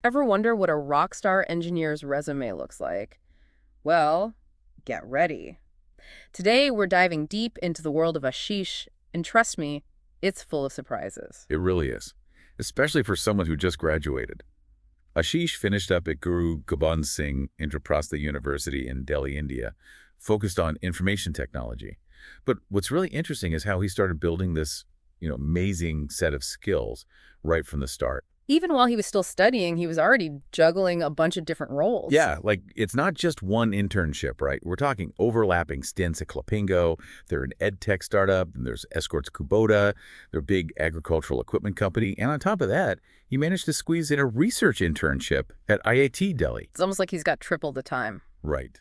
Ever wonder what a rock star engineer's resume looks like? Well, get ready. Today, we're diving deep into the world of Ashish, and trust me, it's full of surprises. It really is, especially for someone who just graduated. Ashish finished up at Guru Gobind Singh Indraprastha University in Delhi, India, focused on information technology. But what's really interesting is how he started building this, amazing set of skills right from the start. Even while he was still studying, he was already juggling a bunch of different roles. Yeah, like it's not just one internship, right? We're talking overlapping stints at Klapingo. They're an ed tech startup, and there's Escorts Kubota, they're a big agricultural equipment company. And on top of that, he managed to squeeze in a research internship at IIT Delhi. It's almost like he's got triple the time. Right.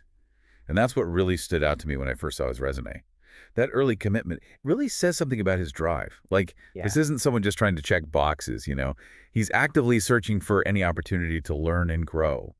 And that's what really stood out to me when I first saw his resume. That early commitment really says something about his drive. Like, Yeah. this isn't someone just trying to check boxes. He's actively searching for any opportunity to learn and grow.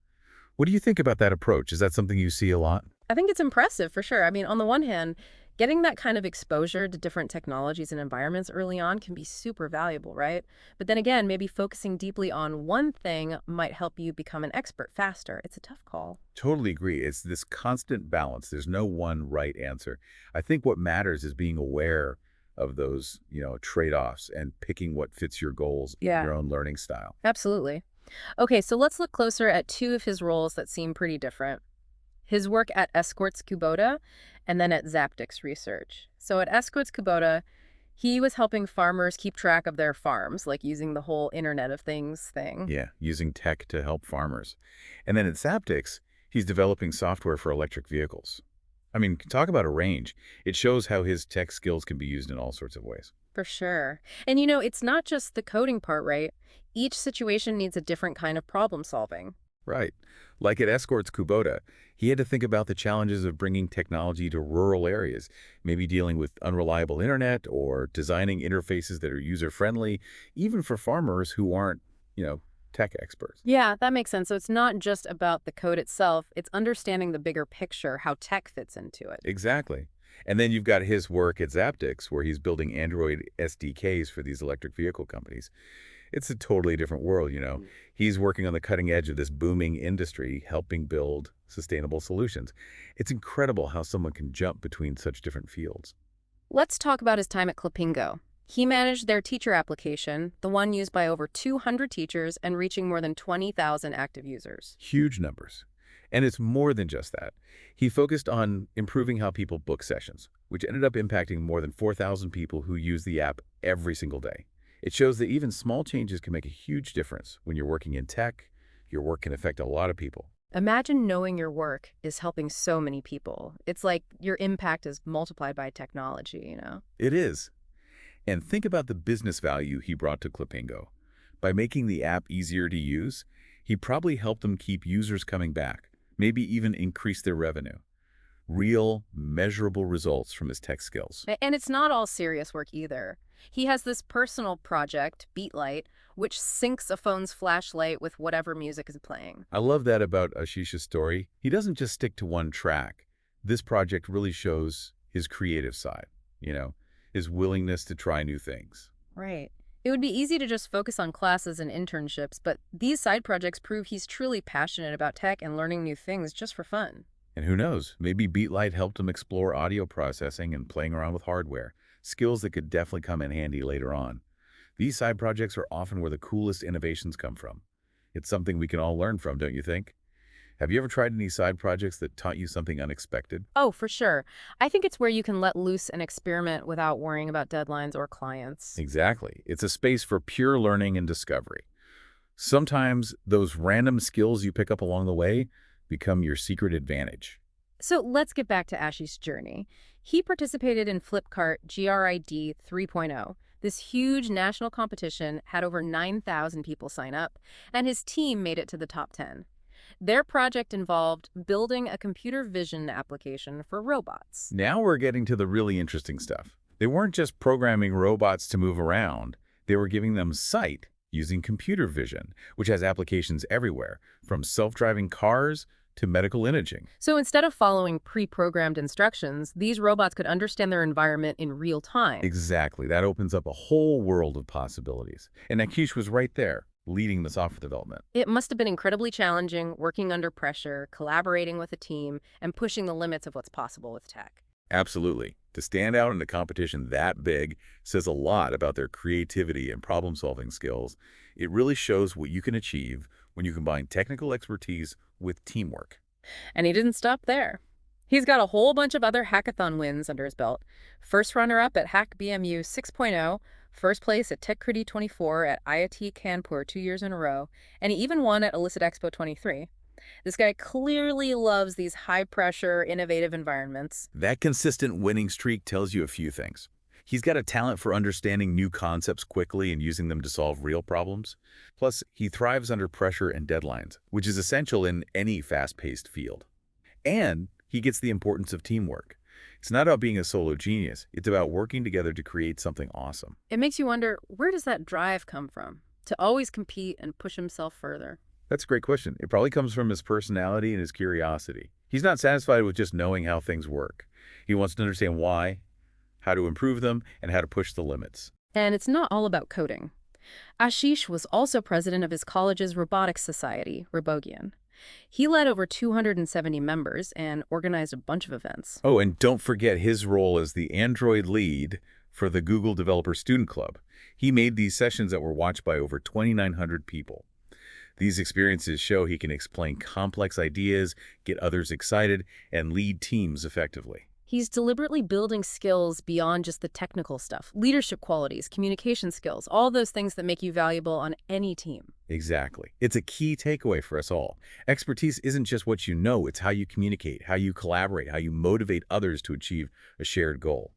What do you think about that approach? Is that something you see a lot? I think it's impressive for sure. I mean, on the one hand, getting that kind of exposure to different technologies and environments early on can be super valuable, right? But then again, maybe focusing deeply on one thing might help you become an expert faster. It's a tough call. Totally agree. It's this constant balance. There's no one right answer. I think what matters is being aware of those, trade-offs and picking what fits your goals, Yeah, your own learning style. absolutely. Okay, so let's look closer at two of his roles that seem pretty different. His work at Escorts Kubota and then at Zaptix Research. So at Escorts Kubota, he was helping farmers keep track of their farms, like using the whole Internet of Things thing. Yeah, using tech to help farmers. And then at Zaptix, he's developing software for electric vehicles. I mean, talk about a range. It shows how his tech skills can be used in all sorts of ways. For sure. And it's not just the coding part, right? Each situation needs a different kind of problem solving. Right. Like at Escorts Kubota, he had to think about the challenges of bringing technology to rural areas, maybe dealing with unreliable internet or designing interfaces that are user-friendly, even for farmers who aren't, tech experts. Yeah, that makes sense. So it's not just about the code itself, it's understanding the bigger picture, how tech fits into it. Exactly. And then you've got his work at Zaptix, where he's building Android SDKs for these electric vehicle companies. It's a totally different world. He's working on the cutting edge of this booming industry, helping build sustainable solutions. It's incredible how someone can jump between such different fields. Let's talk about his time at Klapingo. He managed their teacher application, the one used by over 200 teachers and reaching more than 20,000 active users. Huge numbers. And it's more than just that. He focused on improving how people book sessions, which ended up impacting more than 4,000 people who use the app every single day. It shows that even small changes can make a huge difference. When you're working in tech, your work can affect a lot of people. Imagine knowing your work is helping so many people. It's like your impact is multiplied by technology. It is. And think about the business value he brought to Klapingo. By making the app easier to use, he probably helped them keep users coming back, maybe even increase their revenue. Real, measurable results from his tech skills. And it's not all serious work either. He has this personal project, Beatlight, which syncs a phone's flashlight with whatever music is playing. I love that about Ashish's story. He doesn't just stick to one track. This project really shows his creative side, his willingness to try new things. Right. It would be easy to just focus on classes and internships, but these side projects prove he's truly passionate about tech and learning new things just for fun. And who knows, maybe Beatlight helped him explore audio processing and playing around with hardware, skills that could definitely come in handy later on. These side projects are often where the coolest innovations come from. It's something we can all learn from, don't you think? Have you ever tried any side projects that taught you something unexpected? Oh, for sure. I think it's where you can let loose and experiment without worrying about deadlines or clients. Exactly. It's a space for pure learning and discovery. Sometimes those random skills you pick up along the way become your secret advantage. So let's get back to Ashi's journey. He participated in Flipkart GRID 3.0. This huge national competition had over 9,000 people sign up, and his team made it to the top 10. Their project involved building a computer vision application for robots. Now we're getting to the really interesting stuff. They weren't just programming robots to move around. They were giving them sight using computer vision, which has applications everywhere, from self-driving cars to medical imaging. So instead of following pre-programmed instructions, these robots could understand their environment in real time. Exactly. That opens up a whole world of possibilities. And Akish was right there. leading the software development. It must have been incredibly challenging working under pressure, collaborating with a team, and pushing the limits of what's possible with tech. Absolutely. To stand out in a competition that big says a lot about their creativity and problem-solving skills. It really shows what you can achieve when you combine technical expertise with teamwork. And he didn't stop there. He's got a whole bunch of other hackathon wins under his belt. First runner-up at Hack BMU 6.0, first place at TechCriti 24 at IIT Kanpur 2 years in a row, and he even won at Illicit Expo 23. This guy clearly loves these high-pressure, innovative environments. That consistent winning streak tells you a few things. He's got a talent for understanding new concepts quickly and using them to solve real problems. Plus, he thrives under pressure and deadlines, which is essential in any fast-paced field. And he gets the importance of teamwork. It's not about being a solo genius. It's about working together to create something awesome. It makes you wonder, where does that drive come from? To always compete and push himself further. That's a great question. It probably comes from his personality and his curiosity. He's not satisfied with just knowing how things work. He wants to understand why, how to improve them, and how to push the limits. And it's not all about coding. Ashish was also president of his college's robotics society, Robogian. He led over 270 members and organized a bunch of events. Oh, and don't forget his role as the Android lead for the Google Developer Student Club. He made these sessions that were watched by over 2,900 people. These experiences show he can explain complex ideas, get others excited, and lead teams effectively. He's deliberately building skills beyond just the technical stuff, leadership qualities, communication skills, all those things that make you valuable on any team. Exactly. It's a key takeaway for us all. Expertise isn't just what you know, it's how you communicate, how you collaborate, how you motivate others to achieve a shared goal.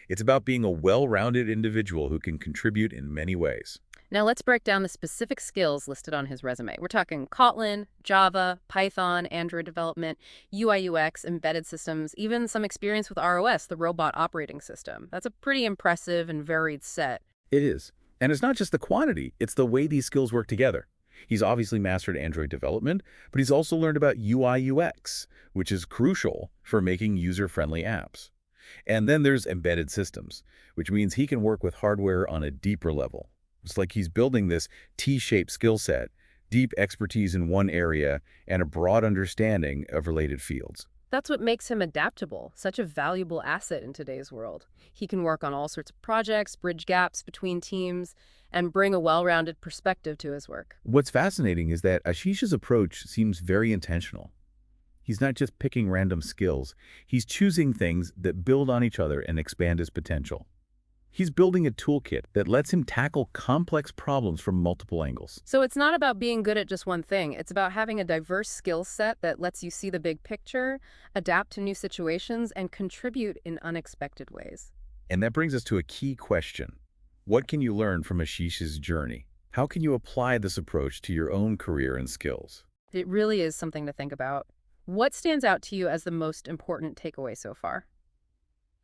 It's about being a well-rounded individual who can contribute in many ways. Now let's break down the specific skills listed on his resume. We're talking Kotlin, Java, Python, Android development, UI/UX, embedded systems, even some experience with ROS, the robot operating system. That's a pretty impressive and varied set. It is. And it's not just the quantity, it's the way these skills work together. He's obviously mastered Android development, but he's also learned about UI/UX, which is crucial for making user-friendly apps. And then there's embedded systems, which means he can work with hardware on a deeper level. It's like he's building this T-shaped skill set, deep expertise in one area, and a broad understanding of related fields. That's what makes him adaptable, such a valuable asset in today's world. He can work on all sorts of projects, bridge gaps between teams, and bring a well-rounded perspective to his work. What's fascinating is that Ashish's approach seems very intentional. He's not just picking random skills. He's choosing things that build on each other and expand his potential. He's building a toolkit that lets him tackle complex problems from multiple angles. So it's not about being good at just one thing. It's about having a diverse skill set that lets you see the big picture, adapt to new situations, and contribute in unexpected ways. And that brings us to a key question. What can you learn from Ashish's journey? How can you apply this approach to your own career and skills? It really is something to think about. What stands out to you as the most important takeaway so far?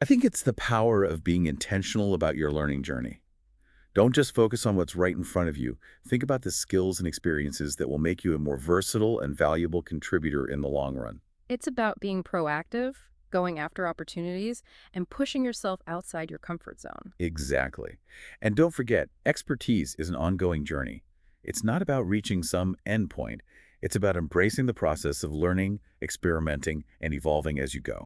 I think it's the power of being intentional about your learning journey. Don't just focus on what's right in front of you. Think about the skills and experiences that will make you a more versatile and valuable contributor in the long run. It's about being proactive, going after opportunities, and pushing yourself outside your comfort zone. Exactly. And don't forget, expertise is an ongoing journey. It's not about reaching some endpoint. It's about embracing the process of learning, experimenting, and evolving as you go.